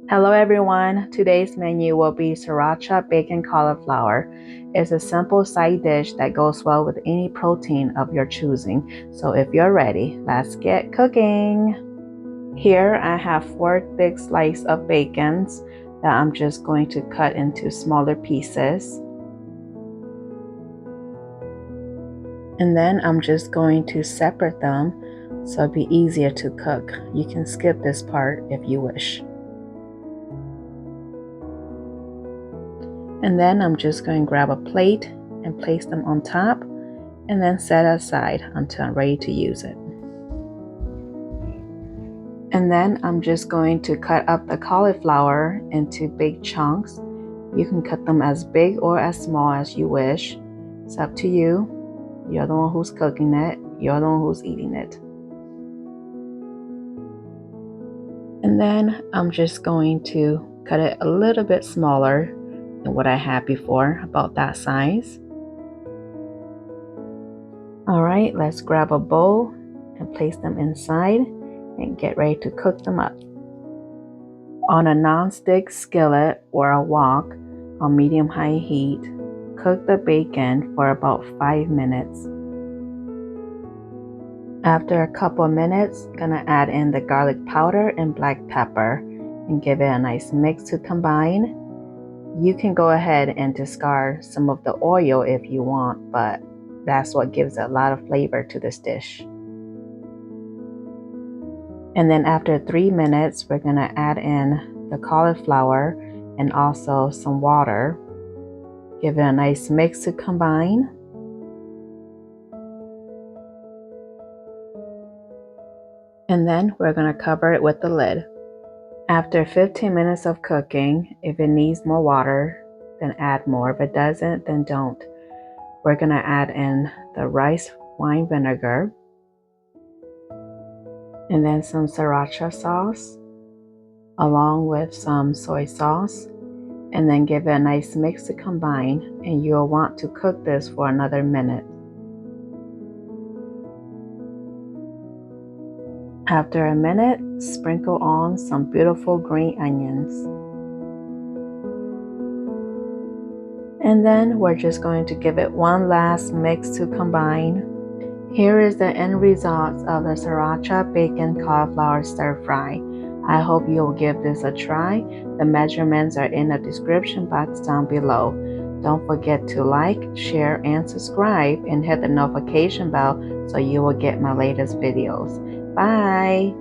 Hello everyone, today's menu will be Sriracha bacon cauliflower. It's a simple side dish that goes well with any protein of your choosing. So if you're ready, let's get cooking. Here I have 4 big slices of bacons that I'm just going to cut into smaller pieces. And then I'm just going to separate them so it'll be easier to cook. You can skip this part if you wish. And then I'm just going to grab a plate and place them on top and then set aside until I'm ready to use it. And then I'm just going to cut up the cauliflower into big chunks. You can cut them as big or as small as you wish. It's up to you. You're the one who's cooking it. You're the one who's eating it. And then I'm just going to cut it a little bit smaller than what I had before, about that size. Alright, let's grab a bowl and place them inside and get ready to cook them up. On a non-stick skillet or a wok on medium-high heat, cook the bacon for about 5 minutes. After a couple of minutes, gonna add in the garlic powder and black pepper and give it a nice mix to combine. You can go ahead and discard some of the oil if you want, but that's what gives a lot of flavor to this dish. And then after 3 minutes, we're gonna add in the cauliflower and also some water. Give it a nice mix to combine. And then we're gonna cover it with the lid. After 15 minutes of cooking, if it needs more water, then add more. If it doesn't, then don't. We're gonna add in the rice wine vinegar and then some Sriracha sauce along with some soy sauce, and then give it a nice mix to combine, and you'll want to cook this for another minute. After a minute, sprinkle on some beautiful green onions. And then we're just going to give it one last mix to combine. Here is the end results of the Sriracha bacon cauliflower stir fry. I hope you'll give this a try. The measurements are in the description box down below. Don't forget to like, share, and subscribe, and hit the notification bell so you will get my latest videos. Bye!